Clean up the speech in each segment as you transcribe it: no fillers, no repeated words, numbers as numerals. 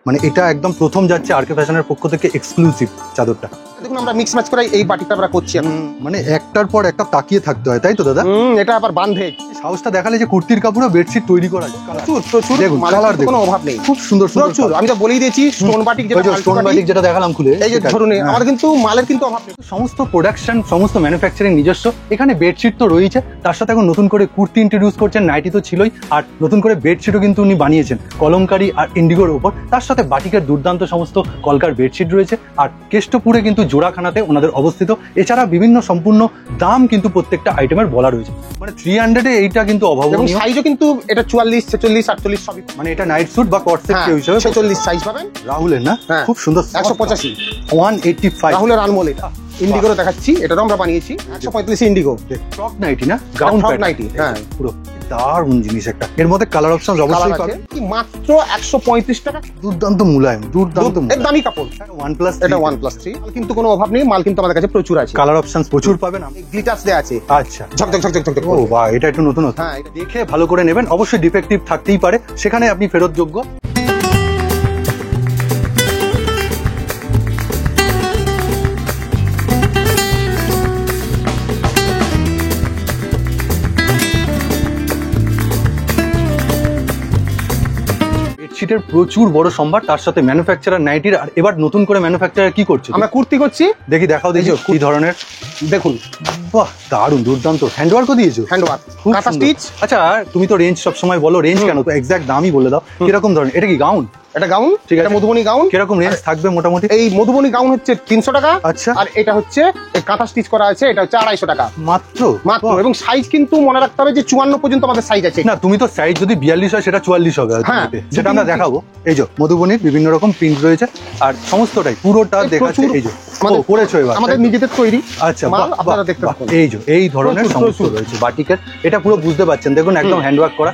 মানে এটা একদম প্রথম যাচ্ছে আরকে ফ্যাশনের পক্ষ থেকে এক্সক্লুসিভ চাদরটা। দেখুন আমরা মিক্স ম্যাচ করে এই বাটিকটা আমরা করছি এখন। মানে একটার পর একটা তাকিয়ে থাকতে হয়, তাই তো দাদা? এটা আবার বান্ধে সাহসটা দেখালে যে কুর্তির কাপড়ও বেডশিট তৈরি করা যায়। প্রচুর দেখুন কালার, কালার কোনো অভাব নেই, খুব সুন্দর প্রচুর। আমি তো বলেই দিয়েছি স্টোন বাটিক, যেটা স্টোন বাটিক যেটা দেখালাম খুলে, এই যে ধরুন আমাদের কিন্তু মালের কিন্তু অভাব নেই। সমস্ত প্রোডাকশন, সমস্ত ম্যানুফ্যাকচারিং নিজস্ব। এখানে বেডশিট তো রয়েছে, তার সাথে এখন নতুন করে কুর্তি ইন্ট্রোডিউস করছেন, নাইটি তো ছিলই, আর নতুন করে বেডশিটও কিন্তু উনি বানিয়েছেন কলমকারী আর ইন্ডিগোর উপর। তার সাথে বাটিকের দুর্দান্ত সমস্ত কলকার বেডশিট রয়েছে। আর কেষ্টপুরে কিন্তু জোড়াখানাতে ওনাদের অবস্থিত। এছাড়া বিভিন্ন সম্পূর্ণ দাম কিন্তু প্রত্যেকটা আইটেমের বলা রয়েছে। মানে 300 এ এইটা কিন্তু অভাবনীয়। সাইজও কিন্তু এটা 44, 46, 48 সবই। মানে এটা নাইট স্যুট বা কট সেট হিসেবে 46 সাইজ পাবেন। রাহুলের না, খুব সুন্দর। 185 185 রাহুলের আনমোল। এটা ইন্ডিগোরও দেখাচ্ছি, এটাও আমরা বানিয়েছি 135 ইন্ডিগো। ফ্রক নাইটি না, গাউন ফ্রক নাইটি, হ্যাঁ পুরো দারুণ জিনিস একটা। এর মধ্যে কালার অপশন অবশ্যই পাবেন। কি মাত্র 135 টাকা। দুর্দান্ত মুলায়ম, দুর্দান্ত দামি কাপড়। OnePlus, এটা OnePlus 3 কিন্তু কোনো অভাব নেই, মাল কিন্তু আমাদের কাছে প্রচুর আছে। কালার অপশন প্রচুর পাবেন। গ্লিটারস দেয়া আছে। আচ্ছা, ঝকঝক ঝকঝক ঝকঝক। ও বাহ, এটা একটু নতুন। হ্যাঁ, দেখে ভালো করে নেবেন। অবশ্যই ডিফেক্টিভ থাকতেই পারে, সেখানে আপনি ফেরতযোগ্য। বেডশিটের প্রচুর বড় সম্ভার, তার সাথে ম্যানুফ্যাকচারার নাইটির। আর এবার নতুন করে ম্যানুফ্যাকচারার কি করছে? আমরা কুর্তি করছি। দেখি, দেখাও দেখি কি ধরনের। দেখুন, বাহ, দারুণ দুর্দান্ত। হ্যান্ডওয়ার্কও দিয়েছো? হ্যান্ডওয়ার্ক, কাঁথা স্টিচ। আচ্ছা, তুমি তো রেঞ্জ সব সময় বলো, রেঞ্জ কেন? তো এক্সাক্ট দামই বলে দাও কিরকম ধরনের। এটা কি গাউন? এটা গাউন, ঠিক আছে। মধুবনী গাউন। কিরকম রেঞ্জ থাকবে মোটামুটি? এই মধুবনী গাউন হচ্ছে 300 টাকা। আচ্ছা। আর এটা হচ্ছে কাঁথা স্টিচ করা আছে, এটা হচ্ছে 250 টাকা মাত্র। এবং সাইজ কিন্তু মনে রাখতে হবে যে 54 পর্যন্ত আমাদের সাইজ আছে। না, তুমি তো সাইজ যদি 42 হয় সেটা 44 হবে। হ্যাঁ, সেটা আমরা দেখাবো। এই যে মধুবনীর বিভিন্ন রকম প্রিন্ট রয়েছে, আর সমস্তটাই পুরোটা দেখাচ্ছে। এই যে করেছো এবার আমাদের নিজেদের তৈরি। আচ্ছা, আপনারা দেখতে পাবেন। এই যে এই ধরনের সমস্ত রয়েছে বাটিকের। এটা পুরো বুঝতে পারছেন, দেখুন একদম হ্যান্ডওয়ার্ক করা।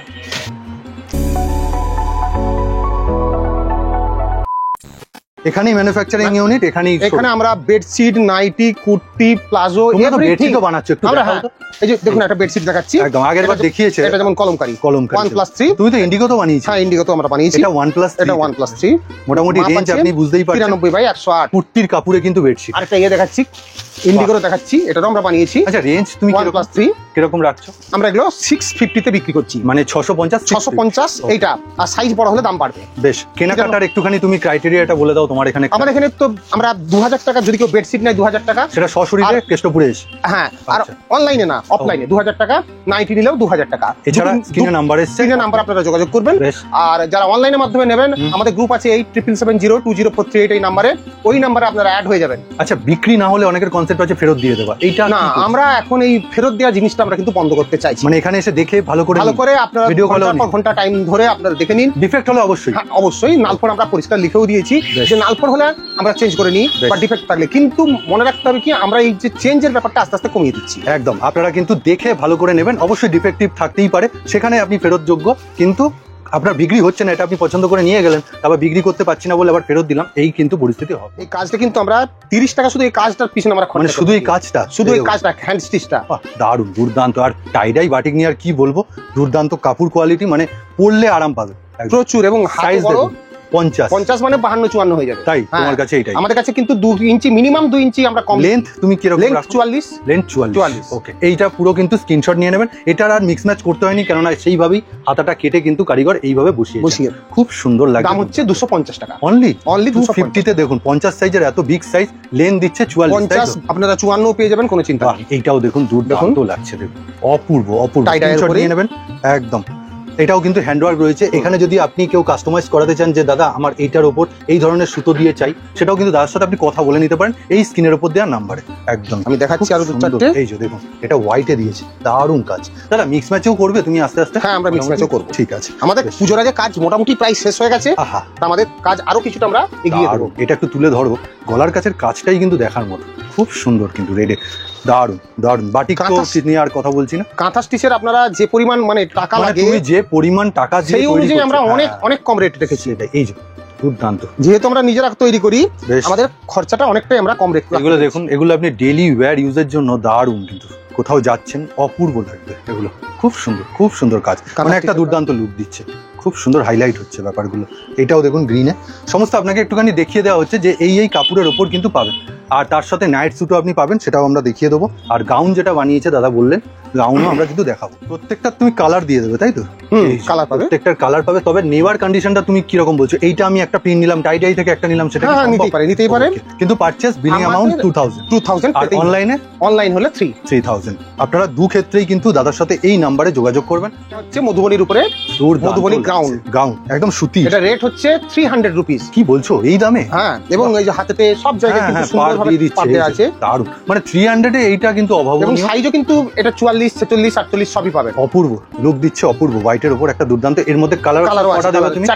এখানেই ম্যানুফ্যাকচারিং ইউনিট, এখানে আমরা bedsheet, nighty, kurti, palazzo, everything বানাচ্ছো। একটু দেখাও তো। এই যে দেখুন, একটা বেডশিট দেখাচ্ছি। একদম আগেরবার দেখিয়েছে। এটা যেমন কলমকারী OnePlus 3। তুমি তো ইন্ডিগো তো বানিয়েছো? হ্যাঁ, ইন্ডিগো তো আমরা বানিয়েছি। এটা OnePlus 3। মোটামুটি রেঞ্জ আপনি বুঝতেই পারছেন, 93 বাই 108। কুর্তির কাপড়ে কিন্তু বেডশিট। আরেকটা দেখাচ্ছি, ইন্ডিগোরও দেখাচ্ছি, এটাও আমরা বানিয়েছি। আচ্ছা, রেঞ্জ তুমি OnePlus 3 কিরকম রাখছো? আমরা এগুলো 650 তে বিক্রি করছি। মানে 650 এইটা। আর সাইজ বড় হলে দাম বাড়বে। বেশ, কেনাকাটার একটুখানি তুমি ক্রাইটেরিয়াটা বলে দাও তোমার এখানে। আমাদের এখানে তো আমরা 2000 টাকা, যদি কেউ বেডশিট নেয় 2000 টাকা, সেটা সশরীরে কেষ্টপুরে এসে। হ্যাঁ, আর অনলাইনে না, অফলাইনে 2000 টাকা, নাইটি নিলেও 2000 টাকা। এছাড়া স্ক্রিনে নাম্বার এসছে, স্ক্রিনে নাম্বার আপনারা যোগাযোগ করবেন। আর যারা অনলাইনের মাধ্যমে নেবেন, আমাদের গ্রুপ আছে 8770200438, এই নাম্বারে, ওই নাম্বারে আপনারা অ্যাড হয়ে যাবেন। আচ্ছা, বিক্রি না হলে অনেকের কনসেপ্ট আছে ফেরত দিয়ে দেওয়া, এইটা না। আমরা এখন এই ফেরত দেওয়া জিনিসটা আমরা কিন্তু বন্ধ করতে চাইছি। মানে এখানে এসে দেখে ভালো করে আপনারা ভিডিও কল ঘন্টা টাইম ধরে আপনারা দেখে নিন। ডিফেক্ট হলে অবশ্যই নালফর আমরা পরিষ্কার লিখেও দিয়েছি যে নালফর হলে আমরা চেঞ্জ করে নিই, বা ডিফেক্ট থাকলে। কিন্তু মনে রাখতে হবে কি, আমরা এই যে চেঞ্জের ব্যাপারটা আস্তে আস্তে কমিয়ে দিচ্ছি। একদম, আপনারা কিন্তু দেখে ভালো করে নেবেন। অবশ্যই ডিফেক্টিভ থাকতেই পারে, সেখানে আপনি ফেরত যোগ্য। কিন্তু আপনার বিক্রি হচ্ছে না, এটা আপনি পছন্দ করে নিয়ে গেলেন, আবার বিক্রি করতে পারছি না বলে আবার ফেরত দিলাম, এই কিন্তু পরিস্থিতি হবে। এই কাজটা কিন্তু আমরা 30 টাকা শুধু এই কাজটার পিছনে আমরা খরচ, শুধু এই কাজটা, হ্যান্ড স্টিচটা। দারুণ দুর্দান্ত। আর টাইডাই বাটিক নিয়ে আর কি বলবো, দুর্দান্ত কাপড় কোয়ালিটি, মানে পরলে আরাম পাবে প্রচুর। এবং সাইজ 50 মানে 52-54 হয়ে যাবে। তাই তোমার কাছে এইটাই? আমাদের কাছে কিন্তু 2 ইঞ্চি, মিনিমাম 2 ইঞ্চি আমরা কম। লেন্থ তুমি কি রকম রাখছো? 44। লেন্থ 44। ওকে, এইটা পুরো কিন্তু স্ক্রিনশট নিয়ে নেবেন। এটার আর মিক্স ম্যাচ করতে হয়নি, কেননা সেইভাবেই হাতাটা কেটে কিন্তু কারিগর এইভাবে বসিয়ে খুব সুন্দর লাগে। দাম হচ্ছে 250 টাকা অনলি 250 তে। দেখুন 50 সাইজের এত বিগ সাইজ, লেন্থ দিচ্ছে 44। আপনারা 54 পেয়ে যাবেন, কোনো চিন্তা নেই। এইটাও দেখুন দুর্দান্ত লাগছে, দেখুন অপূর্ব স্ক্রিনশট নিয়ে নেবেন একদম। এটাও কিন্তু হ্যান্ডওয়ার্ক রয়েছে। এখানে যদি আপনি কেউ কাস্টমাইজ করাতে চান যে দাদা আমার এইটার উপর এই ধরনের সুতো দিয়ে চাই, সেটাও কিন্তু দাদার সাথে আপনি কথা বলে নিতে পারেন এই স্ক্রিনের উপর দেওয়ার নাম্বারে। একদম আমি দেখাচ্ছি আরো দুটো। এই যে দেখুন, এটা হোয়াইটে দিয়েছে, দারুণ কাজ। দাদা মিক্স ম্যাচও করবে তুমি আস্তে আস্তে? হ্যাঁ, আমরা মিক্স ম্যাচও করব। ঠিক আছে, আমাদের পুজোর আগে কাজ মোটামুটি প্রায় শেষ হয়ে গেছে। আমাদের কাজ আরো কিছুটা আমরা এগিয়ে দেব। এটা একটু তুলে ধরবো, গলার কাছের কাজটাই কিন্তু দেখার মতো, খুব সুন্দর কিন্তু রেডে, দারুণ দারুণ। বাটিক নিয়ে আর কথা বলছি না। কাঁথা স্টিচের আপনারা যে পরিমাণ মানে টাকা লাগে, তুমি যে পরিমাণ টাকা দিয়ে সেই অনুযায়ী আমরা অনেক কম রেট রেখেছি। এই যে দুর্দান্ত, যেহেতু আমরা নিজেরা তৈরি করি, আমাদের খরচাটা অনেকটাই আমরা কম রেখে। এগুলো দেখুন, এগুলো আপনি ডেইলি ওয়্যার ইউজের জন্য দারুণ, কিন্তু কোথাও যাচ্ছেন অপূর্ব লাগবে। এগুলো খুব সুন্দর কাজ, মানে একটা দুর্দান্ত লুক দিচ্ছে, খুব সুন্দর হাইলাইট হচ্ছে ব্যাপারগুলো। এটাও দেখুন গ্রিনে, সমস্ত আপনাকে একটুখানি দেখিয়ে দেওয়া হচ্ছে যে এই কাপড়ের ওপর কিন্তু পাবেন। আর তার সাথে নাইট স্যুটও আপনি পাবেন, সেটাও আমরা দেখিয়ে দেবো। আর গাউন যেটা বানিয়েছে দাদা বললেন, গাউনও আমরা কিন্তু দেখাবো। প্রত্যেকটা তুমি কালার দিয়ে দেবে, তাই তো? কালার পাবে, প্রত্যেকটার কালার পাবে। তবে নেওয়ার কন্ডিশনটা তুমি কিরকম বলছো? এইটা আমি একটা প্রিন্ট নিলাম, টাই থেকে একটা নিলাম, সেটা নিতেই পারে। কিন্তু পারচেস বিলিং অ্যামাউন্ট 2000 আর অনলাইন হলে 3000। আপনারা দু ক্ষেত্রেই কিন্তু দাদার সাথে এই নাম্বারে যোগাযোগ করবেন। হচ্ছে মধুবনীর উপরে মধুবনী গাউন একদম সুতি, এটা রেট হচ্ছে 300 রুপিস। কি বলছো এই দামে? হ্যাঁ, এবং এই যে হাতেতে সব জায়গায় কিন্তু সুন্দরভাবে পাতে আছে, দারুণ। মানে 300 এ এইটা কিন্তু অভাবনীয়। এবং সাইজও কিন্তু এটা 44, 46, 48 সবই পাবেন। অপূর্ব লুক দিচ্ছে, অপূর্ব। হোয়াইটের উপর একটা দুর্দান্ত, এর মধ্যে কালার কটা দেবে তুমি?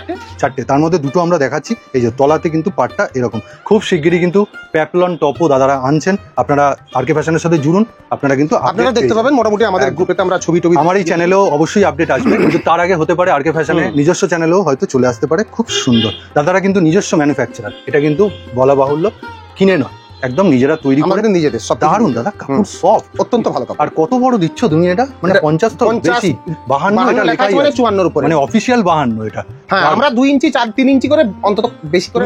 চারটে। তার মধ্যে দুটো আমরা দেখাচ্ছি। এই যে তলাতে কিন্তু পাটটা এরকম। খুব শিগগিরই কিন্তু প্যাপলন টপও দাদারা আনছেন। আপনারা আরকে ফ্যাশনের সাথে জুড়ুন, আপনারা কিন্তু আপনারা দেখতে পাবেন। মোটামুটি আমাদের গ্রুপেতে আমরা ছবি আমার এই চ্যানেলেও অবশ্যই আপডেট আসবে, কিন্তু তার আগে হতে পারে আরকে ফ্যাশনে নিজস্ব চ্যানেলেও হয়তো চলে আসতে পারে। খুব সুন্দর, দাদারা কিন্তু নিজস্ব ম্যানুফ্যাকচারার, এটা কিন্তু বলা বাহুল্য, কিনে নয়, একদম নিজেরা তৈরি করে নিজেদের। সব দারুণ দাদা, কাপড় সফট, অত্যন্ত ভালো কাপড়। আর কত বড় দিচ্ছ তুমি এটা? মানে 50 তো বেশি, 52 এটা লেখাই আছে 54 উপরে, মানে অফিশিয়াল 52 এটা। হ্যাঁ, আমরা 2 ইঞ্চি 3 ইঞ্চি করে অন্তত বেশি করে।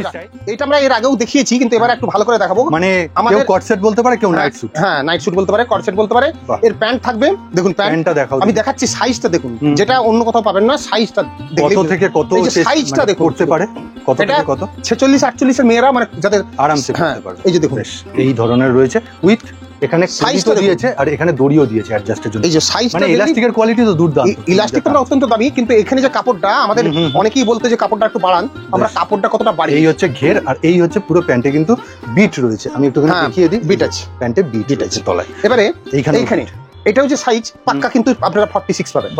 এটা আমরা এর আগেও দেখিয়েছি, কিন্তু এবার একটু ভালো করে দেখাবো। মানে কেউ কট সেট বলতে পারে, কেউ নাইট স্যুট। হ্যাঁ, নাইট স্যুট বলতে পারে, কট সেট বলতে পারে। এর প্যান্ট থাকবে, দেখুন প্যান্টটা দেখাও। আমি দেখাচ্ছি সাইজটা দেখুন, যেটা অন্য কোথাও পাবেন না। সাইজটা কত থেকে কত সাইজটা দেখুন করতে পারে, কত থেকে কত? 46, 48 এর মেয়েরা মানে যাদের আরামসে করতে পারবে। এই যে দেখুন, এই ধরনের রয়েছে উইথ এখানে সাইজও দিয়েছে, আর এখানে দড়িও দিয়েছে অ্যাডজাস্টের জন্য। এই যে সাইজটা, মানে ইলাস্টিকের কোয়ালিটি তো দুর্দান্ত। ইলাস্টিকটা অত্যন্ত দামি, কিন্তু এখানে যে কাপড়টা, আমাদের অনেকেই বলতে যে কাপড়টা একটু বাড়ান, আমরা কাপড়টা কতটা বাড়ি। এই হচ্ছে ঘের, আর এই হচ্ছে পুরো প্যান্টে কিন্তু বিট রয়েছে। আমি একটুখানি দেখিয়ে দিই, বিট আছে প্যান্টে, বিট আছে তলায়। এবারে এইখানে এটাও যে সাইজ পাক্কা, কিন্তু আপনারা 46 পাবেন।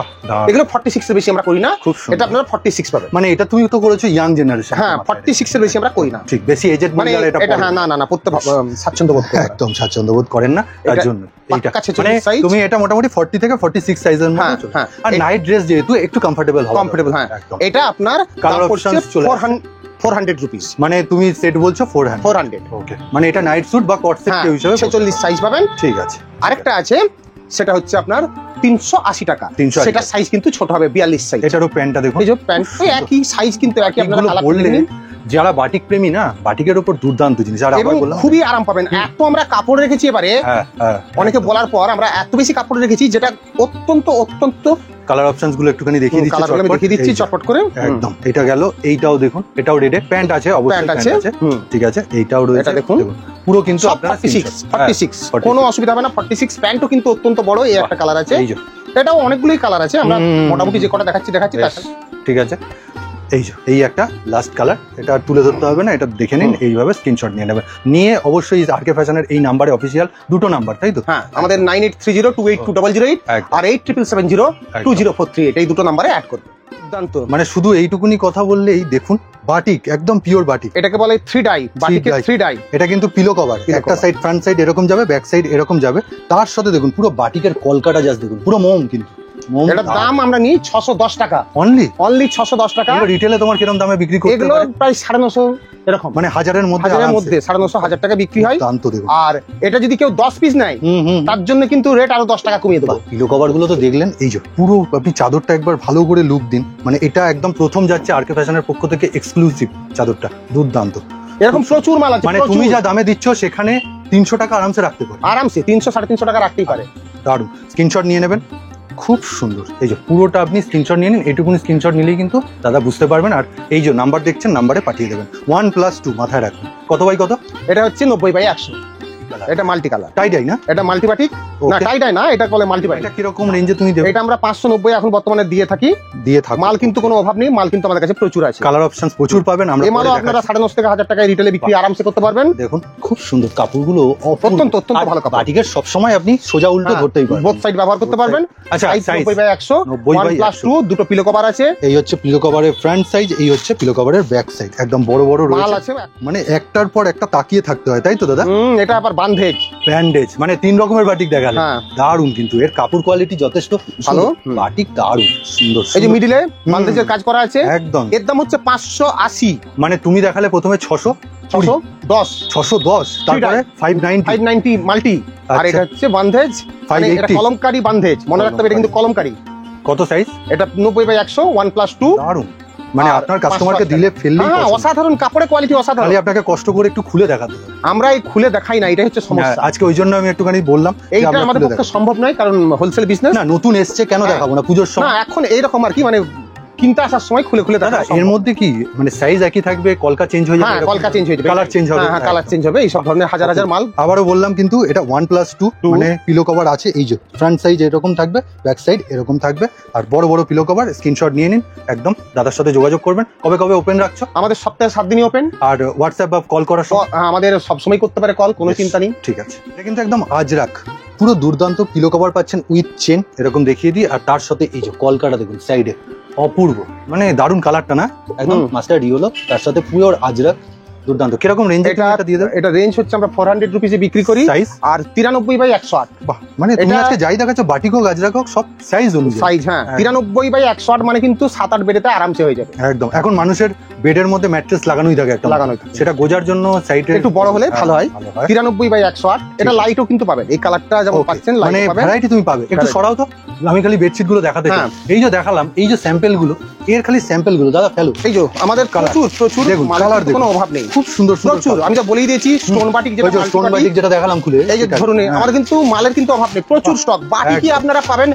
এগুলো 46 এর বেশি আমরা করি না, এটা আপনারা 46 পাবেন। মানে এটা তুমি তো করেছো ইয়াং জেনারেশন। হ্যাঁ, 46 এর বেশি আমরা করি না। ঠিক, বেশি এজেড মানে এটা হ্যাঁ, না পড়তে স্বাচ্ছন্দ্য বোধ করেন, একদম স্বাচ্ছন্দ্য বোধ করেন না, তার জন্য এইটা মানে তুমি এটা মোটামুটি 40 থেকে 46 সাইজের মধ্যে চলে। আর নাইট ড্রেস যেহেতু একটু কমফোর্টেবল হবে। হ্যাঁ, এটা আপনার কালার অপশনস চলে 400 রুপিস। মানে তুমি সেট বলছো 400। ওকে, মানে এটা নাইট স্যুট বা কট সেট হিসেবে 46 সাইজ পাবেন। ঠিক আছে। আরেকটা আছে, সেটা হচ্ছে আপনার 380 টাকা। সেটা সাইজ কিন্তু ছোট হবে, 42 সাইজ। এটারও প্যান্টটা দেখুন, এই যে প্যান্ট একই সাইজ, কিন্তু একই। আপনারা কালার বললেন যারা বাটিক প্রেমী না, বাটিকের উপর দুর্দান্ত জিনিস। আর আমরা বললাম খুবই আরাম পাবেন। এত আমরা কাপড় রেখেছি এবারে, অনেকে বলার পর আমরা এত বেশি কাপড় রেখেছি, যেটা অত্যন্ত কালার অপশনস গুলো একটুখানি দেখিয়ে দিচ্ছি চটপট করে। একদম, এটা গেল। এইটাও দেখুন, এটাও রেডে প্যান্ট আছে, অবশ্যই প্যান্ট আছে। ঠিক আছে, এইটাও রয়েছে, এটা দেখুন পুরো কিন্তু আপনারা 46 কোনো অসুবিধা হবে না। 46 প্যান্টও কিন্তু অত্যন্ত বড়। এই একটা কালার আছে, এটাও অনেকগুলোই কালার আছে। আমরা মোটামুটি যে কটা দেখাচ্ছি। ঠিক আছে, এই একটা লাস্ট কালার, এটা তুলে ধরতে হবে না, এটা দেখে নিন, এইভাবে স্ক্রিনশট নিয়ে নেবেন। নিয়ে অবশ্যই আরকে ফ্যাশনের এই নাম্বারে, অফিসিয়াল দুটো নাম্বার, তাই তো? হ্যাঁ, আমাদের 9830282008 আর 87702043 এই দুটো নাম্বারে অ্যাড করবেন। দুর্দান্ত। মানে শুধু এইটুকুনি কথা বললেই দেখুন, বাটিক, একদম পিওর বাটিক। এটাকে বলে 3 ডাই, বাটিকের 3 ডাই। এটা কিন্তু পিলো কভার, একটা সাইড ফ্রন্ট সাইড এরকম যাবে, ব্যাক সাইড এরকম যাবে। তার সাথে দেখুন পুরো বাটিকের কলকাটা, জাস্ট দেখুন পুরো মোম। কিন্তু এটার দাম আমরা নিই 610 টাকা অনলি 610 টাকা। রিটেলে তোমার কিরকম দামে বিক্রি করতে এগুলো প্রায় 950 এরকম, মানে হাজারের মধ্যে 950 1000 টাকা বিক্রি হয়। আর এটা যদি কেউ 10 পিস নেয়, তার জন্য কিন্তু রেট আরো 10 টাকা কমিয়ে দেবো। পিলো কভার গুলো তো দেখলেন, এই যে পুরো আপনি চাদরটা একবার ভালো করে লুক দিন। মানে এটা একদম প্রথম যাচ্ছে আরকে ফ্যাশনের পক্ষ থেকে এক্সক্লুসিভ চাদরটা, দুর্দান্ত। এরকম প্রচুর মাল আছে। মানে তুমি যা দামে দিচ্ছ সেখানে 300 টাকা আরামসে রাখতে পারে, আরামসে 300 350 টাকা রাখতেই পারে। দারুণ, স্ক্রিনশট নিয়ে নেবেন, খুব সুন্দর। এই যে পুরোটা আপনি স্ক্রিনশট নিয়ে নিন, এইটুকুনি স্ক্রিনশট নিলেই কিন্তু দাদা বুঝতে পারবেন। আর এই যে নাম্বার দেখছেন, নাম্বারে পাঠিয়ে দেবেন। 1+2 মাথায় রাখবেন। কত বাই কত? এটা হচ্ছে 90/100। এটা মাল্টি কালার, টাই ডাই না? এটা মাল্টি বাটিক না, টাই ডাই না, এটা বলে মাল্টি বাটিক। এটা কি রকম রেঞ্জে তুমি দেবে? এটা আমরা 590 এখন বর্তমানে দিয়ে থাকি। মাল কিন্তু কোনো অভাব নেই, মাল কিন্তু আমাদের কাছে প্রচুর আছে। কালার অপশনস প্রচুর পাবেন। আমরা এই মালও আপনারা 950 থেকে 1000 টাকায় রিটেলে বিক্রি আরামসে করতে পারবেন। দেখুন খুব সুন্দর কাপড়গুলো, অত্যন্ত ভালো কাপড়। বাটিকের সব সময় আপনি সোজা উল্টো ধরতেই পারবেন, বোথ সাইড ব্যবহার করতে পারবেন। আচ্ছা, 90/100 1+2 দুটো পিলো কভার আছে। এই হচ্ছে পিলো কভারের ফ্রন্ট সাইজ, এই হচ্ছে পিলো কভারের ব্যাক সাইড, একদম বড় বড় মাল আছে। মানে একটার পর একটা তাকিয়ে থাকতে হয়, তাই তো দাদা? এটা আবার বান্ধেজ, ব্যান্ডেজ, মানে 3 রকমের বাটিক দেখালেন। দারুন, কিন্তু এর কাপড় কোয়ালিটি যথেষ্ট ভালো, বাটিক দারুন সুন্দর। এই যে মিডিলে বান্ধেজের কাজ করা আছে, একদম। এর দাম হচ্ছে 580। মানে তুমি দেখালে প্রথমে 610, তারপরে 590 মাল্টি। আর এটা হচ্ছে বান্ধেজ, এটা কলমকারী বান্ধেজ, মনে রাখতে হবে, এটা কিন্তু কলমকারী। কত সাইজ? এটা 90/100 1+2। দারুন, মানে আর আপনার 5 কাস্টমারকে percent। দিলে ফেললেই হ্যাঁ, পছন্দ। অসাধারণ কাপড়ের কোয়ালিটি, অসাধারণ। তাহলে আপনাকে কষ্ট করে একটু খুলে দেখাতে হবে। আমরা এই খুলে দেখাই না, এটাই হচ্ছে হ্যাঁ, সমস্যা। আজকে ওই জন্য আমি একটুখানি বললাম যে এইটা আমরা আমাদের খুলে পক্ষে দেখাবো। সম্ভব নয়, কারণ হোলসেল বিজনেস। না, নতুন এসছে কেন হ্যাঁ। দেখাবো না পুজোর না, সময়? এখন এইরকম আর কি, মানে কিনতে আসার সময় খুলে খুলে দাদা দেখা এর মধ্যে কি মানে সাইজ একই থাকবে, কলকা চেঞ্জ হয়ে যাবে? হ্যাঁ, কলকা চেঞ্জ হয়ে যাবে, কালার চেঞ্জ হবে? হ্যাঁ, কালার চেঞ্জ হবে, এইসব ধরনের হাজার হাজার মাল। আবারও বললাম কিন্তু এটা 1+2, মানে পিলো কভার আছে। এই যে ফ্রন্ট সাইজ এরকম থাকবে, ব্যাক সাইড এরকম থাকবে, আর বড় বড় পিলো কভার। স্ক্রিনশট নিয়ে নিন, একদম দাদার সাথে যোগাযোগ করবেন। কবে কবে ওপেন রাখছো? আমাদের সপ্তাহে 7 দিনই ওপেন। আর হোয়াটসঅ্যাপ বা কল করার সময়? আমাদের সবসময় করতে পারে কল, কোনো চিন্তা নেই। ঠিক আছে, এটা কিন্তু একদম আজরাক পুরো দুর্দান্ত পিলো কভার পাচ্ছেন উইথ চেন, এরকম দেখিয়ে দিই। আর তার সাথে এই যে কলকাটা দেখুন সাইডে, অপূর্ব, মানে দারুণ কালারটা না, একদম মাস্টার্ড ইয়েলো, তার সাথে পুরো আজরাক, দুর্দান্ত। কিরকম রেঞ্জে এটা দিয়ে দেবে? এটা রেঞ্জ হচ্ছে আমরা 400 রুপিসে বিক্রি করি। সাইজ আর 93/108। বাহ, মানে তুমি এটা- আজকে যাই দেখাচ্ছ বাটিক হোক আজরাক হোক সব সাইজ অনুযায়ী। সাইজ, হ্যাঁ, 93/108 মানে কিন্তু 7-8 বেডেতে আরামসে হয়ে যাবে। একদম, এখন মানুষের বেডের মধ্যে ম্যাট্রেস লাগানোই থাকে একটা, লাগানোই থাকে। সেটা গোজার জন্য সাইডে একটু বড় হলে ভালো হয়। 93/108। এটা লাইটও কিন্তু পাবেন, এই কালারটা যেমন পাচ্ছেন মানে লাইট পাবেন। ভ্যারাইটি তুমি পাবে। একটু Variety। সরাও তো, আমি খালি বেডশিট গুলো দেখাতে চাই। হ্যাঁ। এই যে দেখালাম, এই যে স্যাম্পল গুলো, এর খালি স্যাম্পল গুলো দাদা ফেলো। এই যে আমাদের Colour। প্রচুর দেখুন, মালের colour কিন্তু কোনো অভাব নেই। খুব সুন্দর প্রচুর, আমি যা বলেই দিয়েছি, স্টোন বাটিক যেটা স্টোন multi বাটিক যেটা দেখালাম খুলে, এই যে সেটা। ধরুন, হ্যাঁ। আমাদের কিন্তু মালের কিন্তু অভাব নেই, প্রচুর স্টক। বাটিকই একদম। আপনারা পাবেন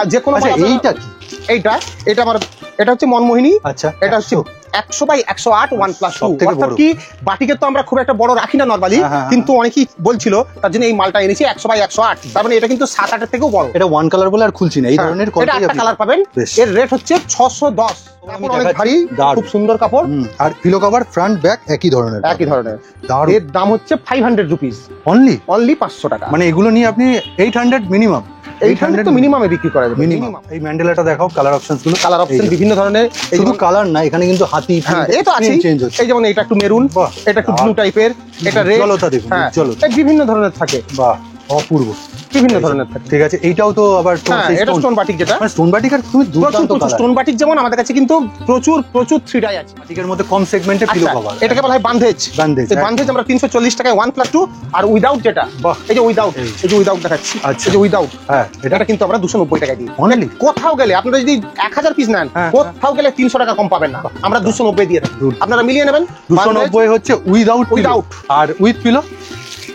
যে কোনো আচ্ছা, মাল আপনারা- এইটা কি? এটা আমার, এটা হচ্ছে মনমোহিনী। আচ্ছা, এটা হচ্ছে 100/108 1+2। সবথেকে অর্থাৎ বড়। কি, বাটিকে তো আমরা খুব একটা বড় রাখি না নরমালি, হ্যাঁ, হ্যাঁ, কিন্তু অনেকেই বলছিল, তার জন্য এই মালটা এনেছি 100/108। তার মানে এটা কিন্তু 7-8 এর থেকেও বড়। এটা ওয়ান কালার বলে আর খুলছি না, এই ধরনের এটা কোয়ালিটি একটা কালার পাবেন। বেশ। এর রেট হচ্ছে 610। আমি কাপড় অনেক দেখাচ্ছি, ভারী, দারুণ। খুব সুন্দর কাপড়, আর পিলো কভার ফ্রন্ট ব্যাক একই ধরনের, একই ধরনের। দারুণ। এর দাম হচ্ছে 500 রুপিস, অনলি অনলি 500 টাকা। মানে এগুলো নিয়ে আপনি 800 মিনিমাম, 800 তো মিনিমামে বিক্রি করা যাবে, মিনিমাম। এই ম্যান্ডেলাটা দেখাও, কালার অপশনস গুলো। কালার অপশন বিভিন্ন ধরনের। এই শুধু যেমন- কালার না, এখানে কিন্তু হাতি, হ্যাঁ, এই তো আছে। চেঞ্জ হচ্ছে। এই যেমন এটা একটু মেরুন, বাহ, এটা একটু ব্লু টাইপের, এটা রেড। উজ্জ্বলতা দেখুন, হ্যাঁ, উজ্জ্বলতা। এই বিভিন্ন ধরনের থাকে, বাহ, অপূর্ব, বিভিন্ন ধরনের থাকে। ঠিক আছে। এইটাও তো আবার হ্যাঁ, এটা স্টোন বাটিক যেটা, মানে স্টোন বাটিক, আর তুমি দুর্দান্ত কালার। স্টোন বাটিক যেমন আমাদের কাছে কিন্তু প্রচুর 3 ডাই আছে। বাটিকের মধ্যে কম সেগমেন্টে পিলো আচ্ছা, কভার, এটাকে বলা হয় বান্ধেজ। বান্ধেজ, এই বান্ধেজ আমরা 340 টাকায় 1+2। আর উইদাউট যেটা, বাহ। এই যে উইদাউট, এই। এই যে উইদাউট দেখাচ্ছি, আচ্ছা। এই যে উইদাউট, হ্যাঁ, এটা এটা কিন্তু আমরা 290 টাকায় দিই। অনলি কোথাও গেলে আপনারা যদি 1000 পিস নেন, হ্যাঁ, কোথাও গেলে 300 টাকা কম পাবেন না, আমরা 290 দিয়ে থাকি। দুধ। আপনারা মিলিয়ে নেবেন। 290 হচ্ছে উইদাউট, Without। আর উইথ পিলো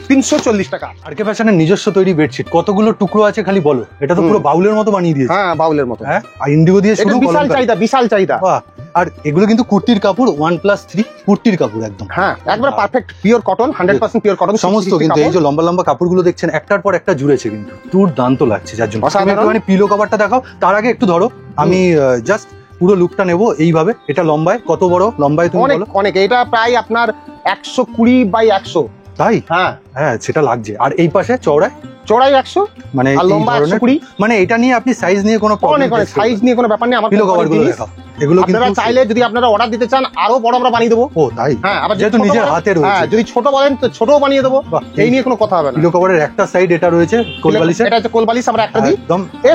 340 টাকা। আরকে ফ্যাশনের নিজস্ব তৈরি বেডশিট, কতগুলো টুকরো আছে খালি বলো। এটা তো পুরো বাউলের মতো বানিয়ে দিয়েছে। হ্যাঁ, বাউলের মতো। হ্যাঁ, আর ইন্ডিগো দিয়ে এটা শুরু, বিশাল কলমকারী। চাহিদা, বিশাল চাহিদা। বাহ, আর এগুলো কিন্তু কুর্তির কাপড় 1+3 কুর্তির কাপড় একদম। হ্যাঁ, একবার perfect pure cotton, 100% pure cotton সমস্ত কিন্তু এই যে লম্বা লম্বা কাপড়গুলো দেখছেন, একটার পর একটা জুড়েছে, কিন্তু দুর্দান্ত লাগছে। যার জন্য অসাধারণ। তুমি একটুখানি পিলো কভারটা দেখাও। তার আগে একটু ধরো, আমি জাস্ট পুরো লুকটা নেবো এইভাবে। এটা লম্বায় কত বড় লম্বায় তুমি অনেক বলো? অনেক, এটা প্রায় আপনার 120/100। তাই, হ্যাঁ, হ্যাঁ, সেটা লাগছে। আর এই পাশে চওড়ায় চড়াই 100, মানে আর এই লম্বা ধরনের, 120। মানে এটা নিয়ে আপনি সাইজ নিয়ে কোনো অনেক অনেক সাইজ নিয়ে কোনো ব্যাপার নেই। আমার পিলো কভার গুলো দেখাও, এগুলো কিন্তু আপনারা চাইলে যদি আপনারা অর্ডার দিতে চান, আরো বড় আমরা বানিয়ে দেবো। ও তাই, হ্যাঁ, আবার যেহেতু ছোট নিজের বলেন- হাতে হ্যাঁ, রয়েছে। যদি ছোট বলেন তো ছোটও বানিয়ে দেবো, বাহ, এই নিয়ে কোনো কথা হবে না। পিলো কভারের একটা সাইড এটা রয়েছে কোলবালিশের, এটা হচ্ছে কোলবালিশ, আমরা একটা দিই। একদম এ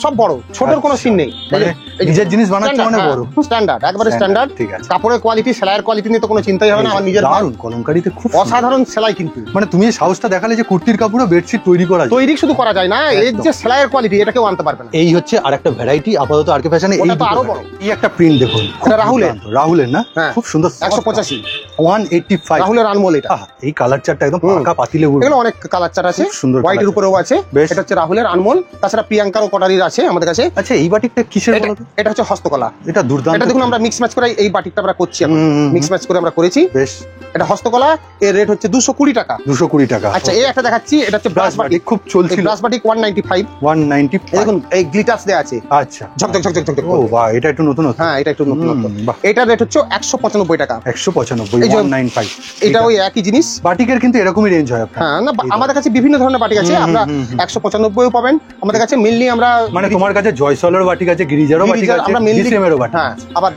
সব বড়, ছোটর কোনো সিন নেই। মানে নিজের জিনিস বানাচ্ছে মানে বড়, স্ট্যান্ডার্ড, একবারে স্ট্যান্ডার্ড। ঠিক আছে। কাপড়ের কোয়ালিটি, সেলাইয়ের কোয়ালিটি নিয়ে তো কোনো চিন্তাই হবে না। আমার নিজের মাল, দারুণ, কলমকারীতে খুব সুন্দর। অসাধারণ সেলাই কিন্তু। মানে তুমি এই সাহসটা দেখালে যে কুর্তির কাপড়ও বেডশিট তৈরি করা যায়। তৈরি শুধু করা যায় না, এর একদম। যে সেলাইয়ের কোয়ালিটি, এটা কেউ আনতে পারবে না। এই হচ্ছে আরেকটা ভ্যারাইটি আপাতত আরকে ফ্যাশনে। এই ওটা তো দুটো আরো variety। বড়। এই একটা প্রিন্ট দেখুন, এটা রাহুলের। রাহুলের না, হ্যাঁ। খুব সুন্দর, 185 185। রাহুলের আনমোল এটা। এই কালার চারটা একদম হুম। পাকা পাতিলে উঠবে। এগুলো অনেক কালার চার আছে, খুব সুন্দর হোয়াইটের colour উপরেও আছে। বেশ। এটা হচ্ছে রাহুলের আনমোল, তাছাড়া প্রিয়াঙ্কারও কটারির আছে আমাদের কাছে। আচ্ছা, এই বাটিকটা কিসের বলো তো? এটা হচ্ছে হস্তকলা। এটা দুর্দান্ত। এটা দেখুন, আমরা মিক্স ম্যাচ করে এই বাটিকটা আমরা করছি, মিক্স ম্যাচ করে আমরা করেছি। বেশ, এটা হস্তকলা, এর রেট হচ্ছে 220 টাকা। 220 টাকা। আচ্ছা, এই একটা দেখাচ্ছি, এটা হচ্ছে ব্রাশ বাটিক। খুব চলছিল, ব্রাশ বাটিক 195। 195। এই দেখুন, এই গ্লিটার্স দেয়া আছে, আচ্ছা, ঝকঝক ঝকঝক ঝকঝক। ও বাহ, এটা একটু নতুন হচ্ছে। হ্যাঁ, এটা একটু নতুন। বাহ। এটার রেট হচ্ছে 195 টাকা। 195, এই যে 195। এটা ওই একই জিনিস। বাটিকের কিন্তু এরকমই রেঞ্জ হয় আপনার। হ্যাঁ, না, আমাদের কাছে বিভিন্ন ধরনের বাটিক আছে। আমরা 195ও পাবেন আমাদের কাছে। মেনলি আমরা মানে তোমার কাছে জয়সলের বাটিক আছে, গিরিজারও বাটিক আছে, আমরা মেনলি ডিসিএমেরও বাটিক হ্যাঁ, আছে। আবার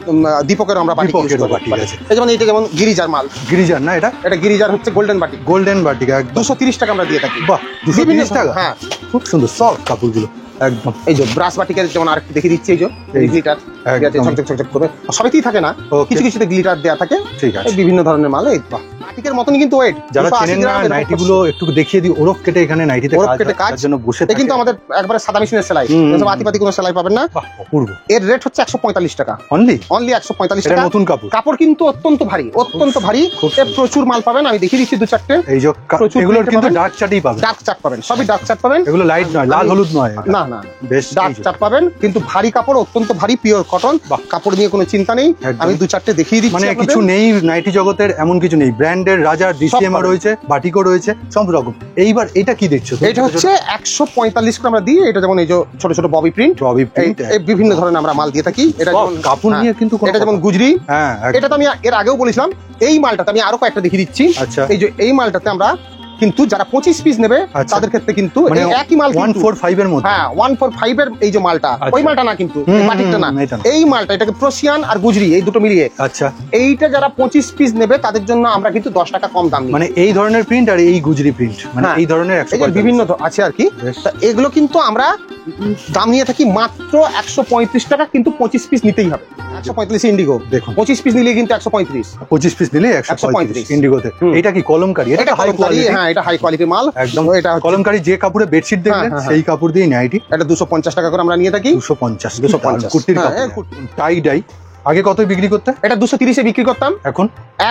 দীপকেরও আমরা বাটিক use দীপকেরও করি। বাটিক আছে। এই যেমন এটা যেমন গিরিজার মাল, গিরিজার না এটা? এটা গিরিজার হচ্ছে গোল্ডেন বাটিক। গোল্ডেন বাটিক একদম 230 টাকা আমরা দিয়ে থাকি। বাহ, 230 টাকা। হ্যাঁ, খুব সুন্দর সফট কাপড়গুলো একদম। এই যে ব্রাশ বাটিকের যেমন আর দেখিয়ে দিচ্ছি, এই যে এই গ্লিটার একদম। ঝকঝক ঝকঝক করে। সবইতেই থাকে না, Okay. কিছু কিছুতে গ্লিটার দেয়া থাকে। ঠিক আছে। এই বিভিন্ন ধরনের মাল। এই বাহ, বাটিকের মতনই কিন্তু ওয়েট। যারা চেনেন না নাইটি গুলো একটু দেখিয়ে দিই, ওরফ কেটে এখানে নাইটিতে কাজ জন্য বসে থাকে, কিন্তু আমাদের একবারে সাদা মেশিনের সেলাই, আতিপাতি কোনো সেলাই পাবেন না। অপূর্ব। এর রেট হচ্ছে 145 টাকা অনলি 145 টাকা। নতুন কাপড়, কাপড় কিন্তু অত্যন্ত ভারী, অত্যন্ত ভারী, প্রচুর মাল পাবেন। আমি দেখিয়ে দিচ্ছি 2-4টে। এই যে এগুলোর কিন্তু ডার্ক চার্টই পাবেন, ডার্ক চার্ট পাবেন, সবই ডার্ক চার্ট পাবেন, এগুলো লাইট নয়, লাল হলুদ নয়, না না বেশ ডার্ক চার্ট পাবেন, কিন্তু ভারী কাপড়, অত্যন্ত ভারী, পিওর কটন কাপড় নিয়ে কোনো চিন্তা নেই। আমি 2-4টে দেখিয়ে দিচ্ছি। মানে কিছু নেই নাইটি জগতের এমন কিছু নেই, ব্র্যান্ডের রাজার ডিসিএমআর রয়েছে, বাটিকও রয়েছে, সব রকম। এইবার এটা কি দেখছো? এটা হচ্ছে 145 করে আমরা দিই। এটা যেমন এই যে ছোট ছোট ববি প্রিন্ট, এই বিভিন্ন ধরনের আমরা মাল দিয়ে থাকি। এটা যেমন কাপড় নিয়ে কিন্তু এটা যেমন গুজরি, এটা তো আমি এর আগেও বলেছিলাম। এই মালটাতে আমি আরো কয়েকটা দেখিয়ে দিচ্ছি। এই যে এই মালটাতে আমরা কিন্তু যারা 25 পিস নেবে তাদের ক্ষেত্রে কিন্তু একই মাল 145 এর মধ্যে, 145 এর এই যে মালটা, ওই মালটা না কিন্তু, বাটিকটা না, এই মালটা, এটাকে প্রোসিয়ান আর গুজরি এই দুটো মিলিয়ে। আচ্ছা, এইটা যারা 25 পিস নেবে তাদের জন্য আমরা কিন্তু 10 টাকা কম দাম নিই। মানে এই ধরনের প্রিন্ট আর এই গুজরি প্রিন্ট, মানে এই ধরনের বিভিন্ন আছে আর কি। এগুলো কিন্তু আমরা দাম নিয়ে থাকি মাত্র 135 টাকা, কিন্তু 25 পিস নিতেই হবে। 135 ইন্ডিগো, দেখুন 25 পিস নিলে কিন্তু 135 পিস নিলে 135 ইন্ডিগোতে। এটা কি কলমকারী? এটা হাই কোয়ালিটি, হ্যাঁ এটা হাই কোয়ালিটির মাল একদম। এটা কলমকারী যে কাপড়ে বেডশিট দেখবেন সেই কাপড় দিয়ে নাইটি। এটা 250 টাকা করে আমরা নিয়ে থাকি। 250 কুর্তির কাপড়, টাই ডাই। আগে কত বিক্রি করতে? এটা 230 এ বিক্রি করতাম।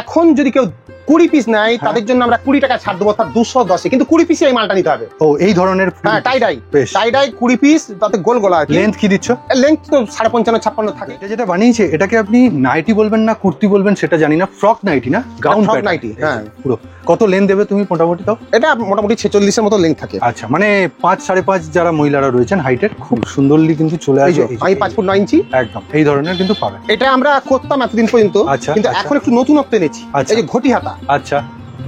এখন যদি কেউ 20 পিস নেয় তাদের জন্য আমরা 20 টাকা ছাড় দেবো, অর্থাৎ 210 এ। কিন্তু 20 পিসে এই মালটা নিতে হবে। ও এই ধরনের, হ্যাঁ টাই ডাই 20 পিস, তাতে গোল গোলা। লেন্থ কি দিচ্ছ? লেন্থ তো 55-56 থাকে। এটা যেটা বানিয়েছে এটাকে আপনি নাইটি বলবেন না কুর্তি বলবেন সেটা জানি না, ফ্রক নাইটি না, গাউন নাইটি। হ্যাঁ পুরো। কত লেন্থ দেবে তুমি মোটামুটি? তাও এটা মোটামুটি 46 এর মতো লেন্থ থাকে। আচ্ছা, মানে 5-5.5 যারা মহিলারা রয়েছেন হাইটের, খুব সুন্দরলি কিন্তু চলে আসে। আমি 5 ফুট 9 ইঞ্চি একদম এই ধরনের কিন্তু পাবেন। এটা আমরা করতাম এতদিন পর্যন্ত, কিন্তু এখন একটু নতুনত্ব এনেছি। এই যে ঘটি হাতা, আচ্ছা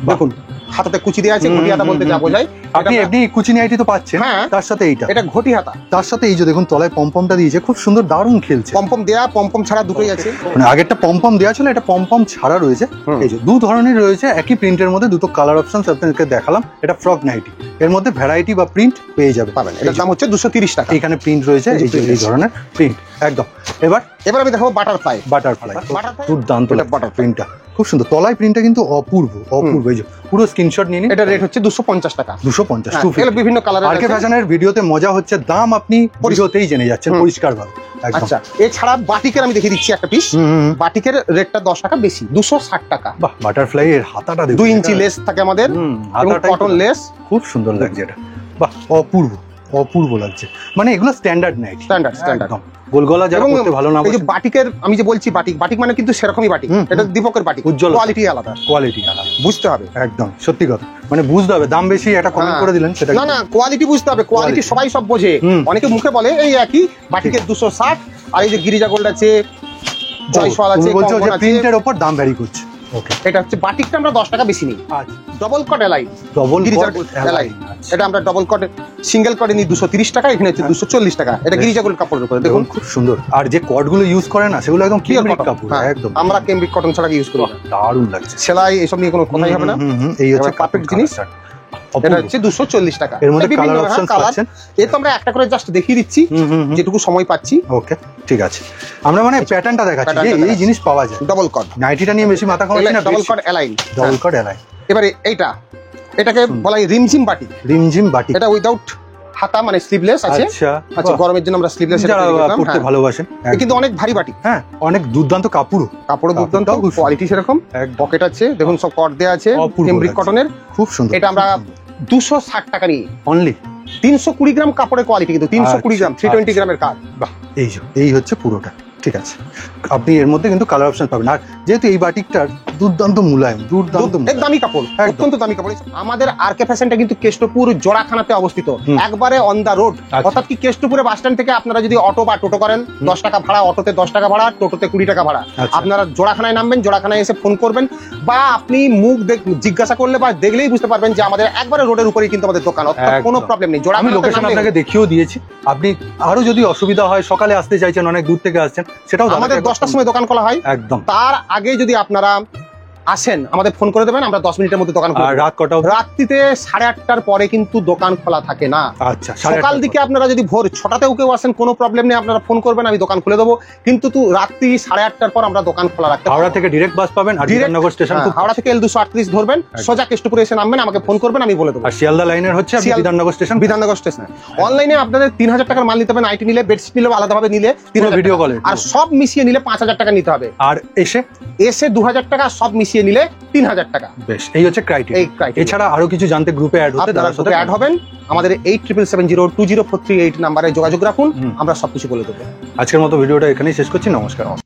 দেখুন হাতাতে কুচি দেওয়া আছে। ঘটি হাতা বলতে যা বোঝায়, আপনি এমনি কুচি নাইটি তো পাচ্ছেন, তার সাথে এটা ঘটি হাতা, তার সাথে এই যে দেখুন তলায় পমপমটা দিয়েছে, খুব সুন্দর, দারুণ খেলছে। পমপম দেয়া, পমপম ছাড়া দুটোই আছে। মানে আগেরটা পমপম দেওয়া ছিল, এটা পমপম ছাড়া রয়েছে। এই যে দু ধরনের রয়েছে, একই প্রিন্টের মধ্যে দুটো কালার অপশন আপনাদেরকে দেখালাম। এটা ফ্রক নাইটি, এর মধ্যে ভ্যারাইটি বা প্রিন্ট পেয়ে যাবে, পাবেন। এটার দাম হচ্ছে 230 টাকা। এখানে প্রিন্ট রয়েছে, এই ধরনের প্রিন্ট একদম। এবার আমি দেখাবো বাটারফ্লাই। দুর্দান্ত প্রিন্টটা, খুব সুন্দর। তলায় প্রিন্টটা কিন্তু অপূর্ব। এই যে পুরো স্ক্রিনশট নিয়ে নিন। এটা রেট হচ্ছে 250 টাকা। 250 বিভিন্ন কালারের। আরকে ফ্যাশনের ভিডিওতে মজা হচ্ছে, দাম আপনি ভিডিওতেই জেনে যাচ্ছেন পরিষ্কার ভাবে। আচ্ছা, এছাড়া বাটিকের আমি দেখিয়ে দিচ্ছি একটা পিস। বাটিকের রেটটা 10 টাকা বেশি, 260 টাকা। বাহ, বাটারফ্লাই এর হাতাটা 2 ইঞ্চি লেস থাকে আমাদের, কটন লেস, খুব সুন্দর লাগছে এটা। বাহ, অপূর্ব লাগছে। মানে এগুলো স্ট্যান্ডার্ড নাইটি, স্ট্যান্ডার্ড গোলগলা যারা করতে ভালো না। এই যে বাটিকের আমি যে বলছি, বাটিক মানে কিন্তু সেরকমই বাটিক। এটা দীপকের বাটিক, উজ্জ্বল, কোয়ালিটি আলাদা, বুঝতে হবে। একদম সত্যি কথা, মানে বুঝতে হবে। দাম বেশি এটা কমেন্ট করে দিলেন, সেটা না, কোয়ালিটি বুঝতে হবে। কোয়ালিটি সবাই সব বোঝে। অনেকে মুখে বলে এই একই, বাটিকের 260, আর এই যে গিরিজা গোল্ড আছে, জয়সওয়াল আছে, বলছো যে প্রিন্টের উপর দাম ভ্যারি করছে। এটা হচ্ছে বাটিকটা আমরা 10 টাকা বেশি নিই। ডবল কট এলাইন, এটা আমরা ডবল কট, সিঙ্গেল কটে নিই 230 টাকা, এখানে হচ্ছে 240 টাকা। এটা গিরিজা গোল্ড কাপড়ের উপরে, দেখুন খুব সুন্দর। আর যে কট গুলো ইউজ করে না, সেগুলো একদম ক্লিয়ার কাপড়, একদম। আমরা কেমব্রিক কটন ছাড়া ইউজ করি, দারুণ লাগছে। সেলাই এসব নিয়ে কোনো কথাই হবে না। এই হচ্ছে পারফেক্ট জিনিস। এটা হচ্ছে 240 টাকা। এর মধ্যে কালার অপশন পাচ্ছেন। এই তো আমরা একটা করে জাস্ট দেখিয়ে দিচ্ছি, যেটুকু সময় পাচ্ছি। ওকে, ঠিক আছে। আমরা মানে প্যাটার্নটা দেখাচ্ছি যে এই জিনিস পাওয়া যায়। ডবল কট নাইটিটা নিয়ে বেশি মাথা ঘামাচ্ছি না। ডবল কট এলাইন, এবারে এটাকে বলা হয় রিমঝিম বাটিক। এটা উইদাউট হাতা, মানে স্লিভলেস আছে। আচ্ছা, গরমের জন্য আমরা স্লিভলেস পড়তে ভালোবাসেন, কিন্তু অনেক ভারী বাটিক। হ্যাঁ, অনেক দুর্দান্ত কাপড় দুর্দান্ত, কোয়ালিটি সেরকম। পকেট আছে, দেখুন সব কট দেওয়া আছে, কেমব্রিক কটনের, খুব সুন্দর। এটা আমরা 260 টাকা নিই অনলি। 320 গ্রাম কাপড়ের কোয়ালিটি, কিন্তু 320 গ্রাম, 320 গ্রামের কাজ। বাহ, এই হচ্ছে পুরোটা। ঠিক আছে, আপনি এর মধ্যে কিন্তু কালার অপশন পাবেন। আর যেহেতু এই বাটিকটার দুর্দান্ত মুলায়ম, দামি কাপড়, অত্যন্ত দামি কাপড়। আমাদের আরকে ফ্যাশনটা কিন্তু কেষ্টপুর জোড়াখানাতে অবস্থিত, একবারে অন দা রোড। অর্থাৎ কি, কেষ্টপুরে বাস স্ট্যান্ড থেকে আপনারা যদি অটো বা টোটো করেন, 10 টাকা ভাড়া, অটোতে 10 টাকা ভাড়া, টোটোতে 20 টাকা ভাড়া। আপনারা জোড়াখানায় নামবেন, জোড়াখানায় এসে ফোন করবেন, বা আপনি মুখ জিজ্ঞাসা করলে বা দেখলেই বুঝতে পারবেন যে আমাদের একবারে রোডের উপরেই কিন্তু আমাদের দোকান, কোনো প্রবলেম নেই। আমি লোকেশন আপনাকে দেখিয়েও দিয়েছি। আপনি আরো যদি অসুবিধা হয়, সকালে আসতে চাইছেন, অনেক দূর থেকে আসছেন, সেটাও আমাদের 10টার সময় দোকান খোলা হয় একদম। তার আগে যদি আপনারা আসেন, আমাদের ফোন করে দেবেন, আমরা 10 মিনিটের মধ্যে দোকান খুলে আর দেব। রাত কটা অবধি? রাত্রিতে 8:30টার পরে কিন্তু দোকান খোলা থাকে না। আচ্ছা, সকাল দিকে আপনারা যদি ভোর 6টাতেও কেউ আসেন, কোনো প্রবলেম নেই, আপনারা ফোন করবেন, আমি দোকান খুলে দেবো। কিন্তু রাত্রি 8:30টার পর আমরা দোকান খোলা রাখতে হাওড়া থেকে ডিরেক্ট বাস পাবেন, আর বিধাননগর স্টেশন খুব হাওড়া থেকে L238 ধরবেন, সোজা কেষ্টপুরে এসে নামবেন, আমাকে ফোন করবেন, আমি বলে দেবো। আর শিয়ালদা লাইনের হচ্ছে আপনি বিধাননগর স্টেশন। বিধাননগর স্টেশন অনলাইনে আপনাদের 3000 টাকার মাল নিতে হবে, নাইটি নিলে, বেডশিট নিলে আলাদাভাবে নিলে 3000 ভিডিও কলে, আর সব মিশিয়ে নিলে 5000 টাকা নিতে হবে। আর এসে 2000 টাকা, সব মিশিয়ে নিলে 3000 টাকা। বেশ, এই হচ্ছে ক্রাইটেরিয়া। এছাড়া আরো কিছু জানতে গ্রুপে অ্যাড হতে আপনারা সাথে অ্যাড হবেন, আমাদের 8770204388 নাম্বারে যোগাযোগ রাখুন, আমরা সবকিছু বলে দেবো। আজকের মতো ভিডিওটা এখানেই শেষ করছি। নমস্কার।